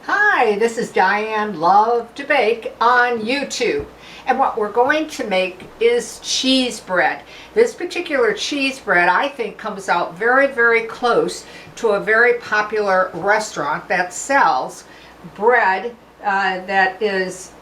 Hi, this is Diane Lovetobake on YouTube. And what we're going to make is cheese bread. This particular cheese bread, I think, comes out very, very close to a very popular restaurant that sells bread that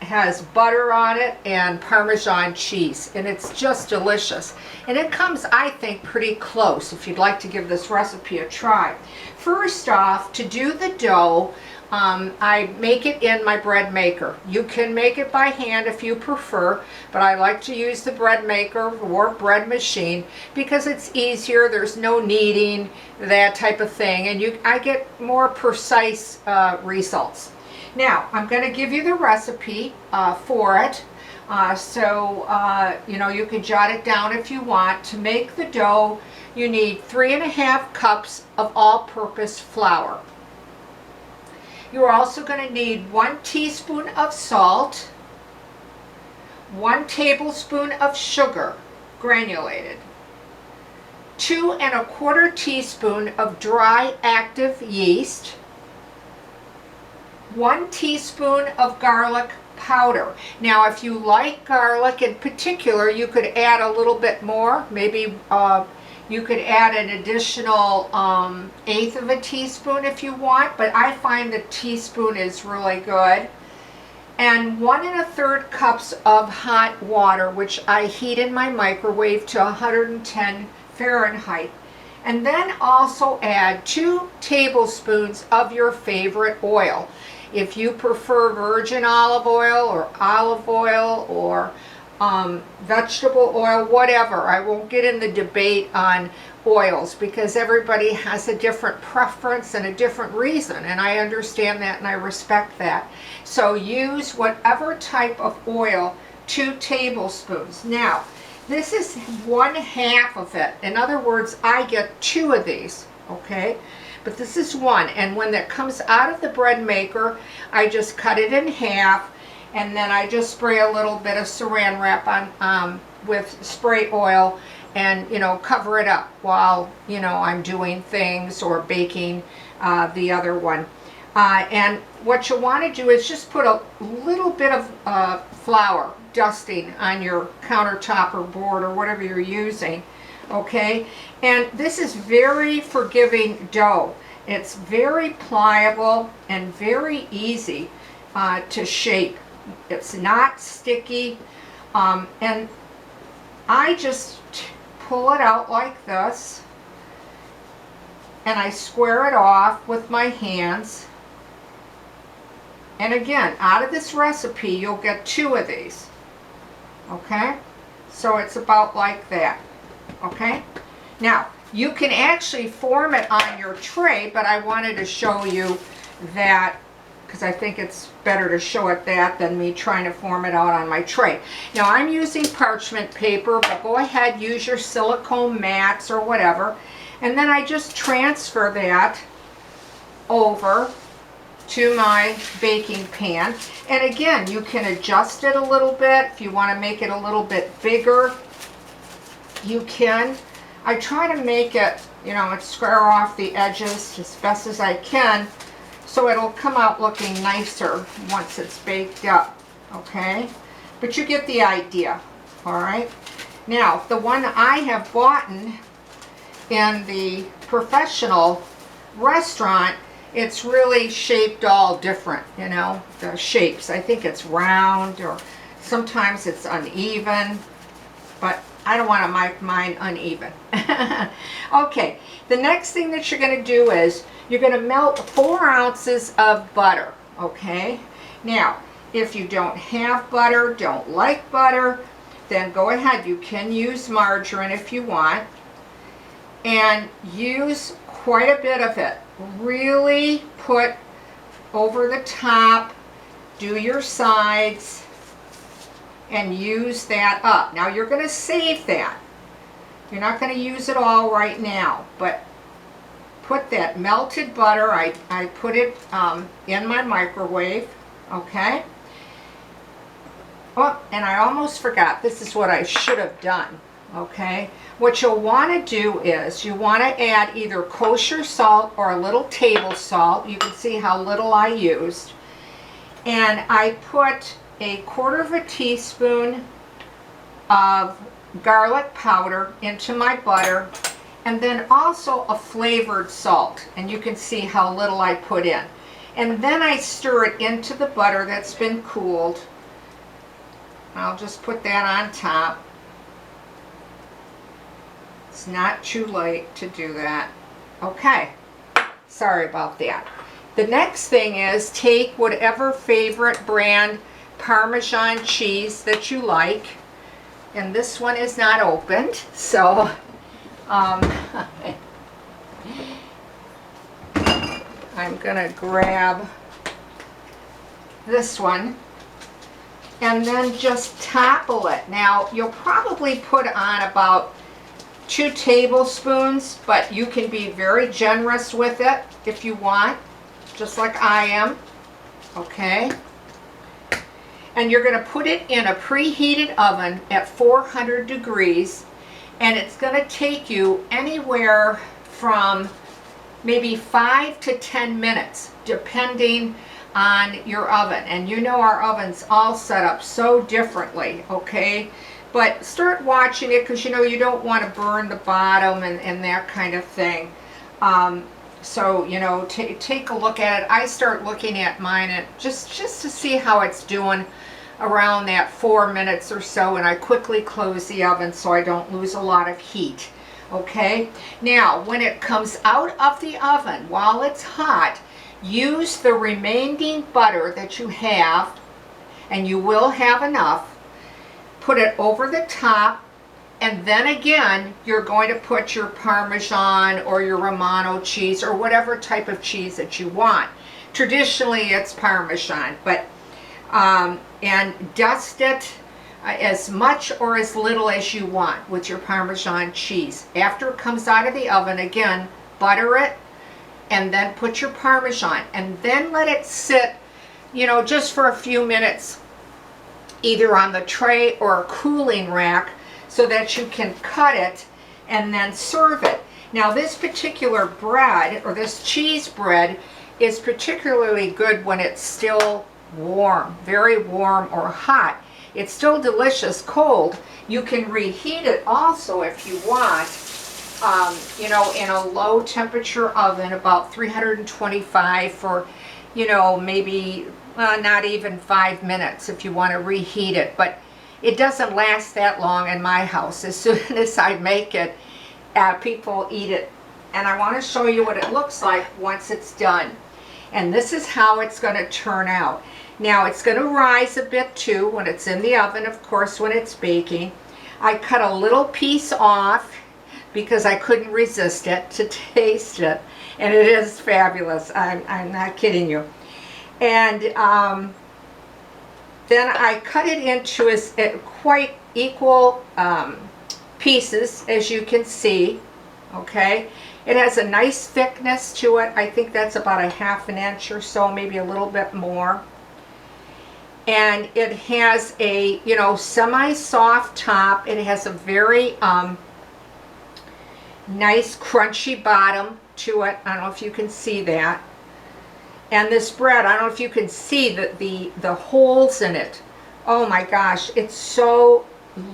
has butter on it and Parmesan cheese, and it's just delicious. And it comes, I think, pretty close if you'd like to give this recipe a try. First off, to do the dough, I make it in my bread maker. You can make it by hand if you prefer, but I like to use the bread maker or bread machine because it's easier. There's no kneading, that type of thing, and I get more precise results. Now, I'm going to give you the recipe for it, you can jot it down if you want. To make the dough, you need 3½ cups of all-purpose flour. You're also going to need 1 teaspoon of salt, 1 tablespoon of sugar, granulated, 2¼ teaspoon of dry active yeast, 1 teaspoon of garlic powder. Now, if you like garlic in particular, you could add a little bit more. Maybe you could add an additional 1/8 teaspoon if you want, but I find the teaspoon is really good. And 1 1/3 cups of hot water, which I heat in my microwave to 110 Fahrenheit. And then also add 2 tablespoons of your favorite oil. If you prefer virgin olive oil or vegetable oil, whatever. I won't get in the debate on oils because everybody has a different preference and a different reason, and I understand that and I respect that. So use whatever type of oil, 2 tablespoons. Now, this is 1/2 of it. In other words, I get 2 of these, okay? But this is 1, and when that comes out of the bread maker, I just cut it in half, and then I just spray a little bit of saran wrap on with spray oil and, cover it up while, I'm doing things or baking the other one. And what you want to do is just put a little bit of flour dusting on your countertop or board or whatever you're using, okay? And this is very forgiving dough. It's very pliable and very easy to shape. It's not sticky, and I just pull it out like this, and I square it off with my hands. And again, out of this recipe, you'll get 2 of these, okay? So it's about like that, okay? Now, you can actually form it on your tray, but I wanted to show you that because I think it's better to show it that than me trying to form it out on my tray. Now, I'm using parchment paper, but go ahead, use your silicone mats or whatever. And then I just transfer that over to my baking pan. And again, you can adjust it a little bit. If you want to make it a little bit bigger, you can. I try to make it, square off the edges as best as I can, so it'll come out looking nicer once it's baked up, okay? But you get the idea, all right? Now, the one I have bought in the professional restaurant, it's really shaped all different, the shapes. I think it's round, or sometimes it's uneven, but I don't want to make mine uneven. Okay, the next thing that you're going to do is you're going to melt 4 ounces of butter, okay? Now, if you don't have butter, don't like butter, then go ahead. You can use margarine if you want, and use quite a bit of it. Really put over the top, do your sides, and use that up. Now, you're going to save that. You're not going to use it all right now, but put that melted butter, I put it in my microwave, okay? Oh, and I almost forgot, this is what I should have done. Okay, what you'll want to do is you want to add either kosher salt or a little table salt. You can see how little I used. And I put a 1/4 teaspoon of garlic powder into my butter, and then also a flavored salt. And you can see how little I put in. And then I stir it into the butter that's been cooled. I'll just put that on top. It's not too late to do that. Okay, sorry about that. The next thing is take whatever favorite brand Parmesan cheese that you like. And this one is not opened, so I'm gonna grab this one and then just topple it. Now you'll probably put on about 2 tablespoons, but you can be very generous with it if you want, just like I am. Okay, and you're going to put it in a preheated oven at 400 degrees, and it's going to take you anywhere from maybe 5 to 10 minutes depending on your oven. And you know our ovens all set up so differently, okay? But start watching it, because you know you don't want to burn the bottom and that kind of thing. So you know, take a look at it. I start looking at mine and just to see how it's doing around that 4 minutes or so, and I quickly close the oven so I don't lose a lot of heat. Okay, now when it comes out of the oven, while it's hot, use the remaining butter that you have, and you will have enough. Put it over the top, and then again you're going to put your Parmesan or your Romano cheese or whatever type of cheese that you want. Traditionally it's Parmesan, but and dust it as much or as little as you want with your Parmesan cheese. After it comes out of the oven, again, butter it and then put your Parmesan, and then let it sit, you know, just for a few minutes, either on the tray or a cooling rack, so that you can cut it and then serve it. Now this particular bread, or this cheese bread, is particularly good when it's still warm, very warm or hot. It's still delicious cold. You can reheat it also if you want, you know, in a low temperature oven, about 325 for, you know, maybe not even 5 minutes if you want to reheat it. But it doesn't last that long in my house. As soon as I make it, people eat it. And I want to show you what it looks like once it's done. And this is how it's going to turn out. Now it's going to rise a bit too when it's in the oven, of course, when it's baking. I cut a little piece off because I couldn't resist it to taste it. And it is fabulous. I'm not kidding you. And then I cut it into quite equal pieces, as you can see. Okay, it has a nice thickness to it. I think that's about a 1/2 inch or so, maybe a little bit more. And it has a, you know, semi-soft top. It has a very nice crunchy bottom to it. I don't know if you can see that. And this bread, I don't know if you can see the holes in it. Oh my gosh, it's so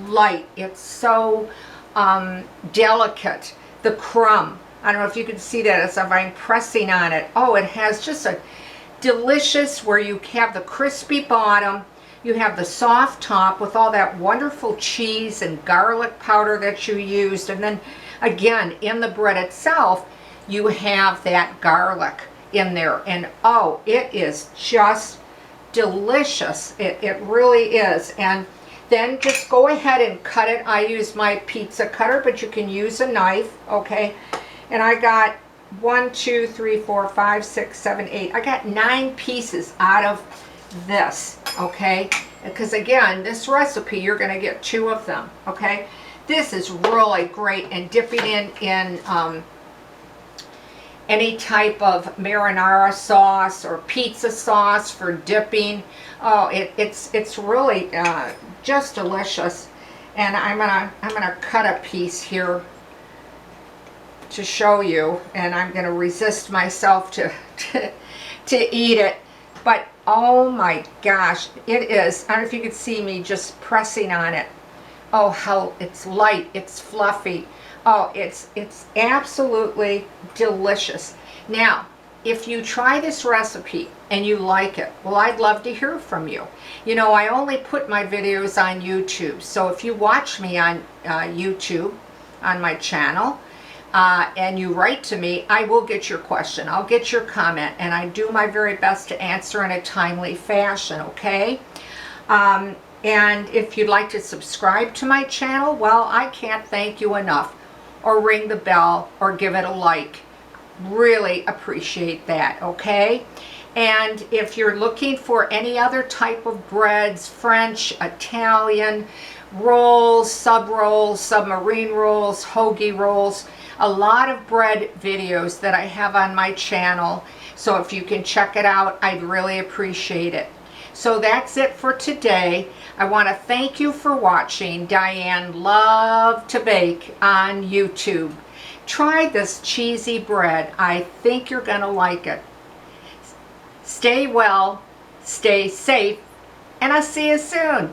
light. It's so delicate. The crumb, I don't know if you can see that as if I'm pressing on it. Oh, it has just a delicious, where you have the crispy bottom, you have the soft top with all that wonderful cheese and garlic powder that you used. And then again, in the bread itself, you have that garlic in there, and oh, it is just delicious. It really is. And then just go ahead and cut it. I use my pizza cutter, but you can use a knife. Okay, and I got 1, 2, 3, 4, 5, 6, 7, 8. I got 9 pieces out of this. Okay, because again, this recipe you're going to get 2 of them. Okay, this is really great, and dipping in any type of marinara sauce or pizza sauce for dipping. Oh, it's really just delicious. And I'm gonna cut a piece here to show you, and I'm gonna resist myself to eat it. But oh my gosh, it is. I don't know if you can see me just pressing on it. Oh, how it's light, it's fluffy. Oh, it's absolutely delicious. Now, if you try this recipe and you like it, well, I'd love to hear from you. You know, I only put my videos on YouTube, so if you watch me on YouTube, on my channel, and you write to me, I will get your question, I'll get your comment, and I do my very best to answer in a timely fashion, okay? And if you'd like to subscribe to my channel, well, I can't thank you enough. Or ring the bell, or give it a like. Really appreciate that, okay? And if you're looking for any other type of breads, French, Italian, rolls, submarine rolls, hoagie rolls, a lot of bread videos that I have on my channel. So if you can check it out, I'd really appreciate it. So that's it for today. I want to thank you for watching Diane Lovetobake on YouTube. Try this cheesy bread. I think you're going to like it. Stay well, stay safe, and I'll see you soon.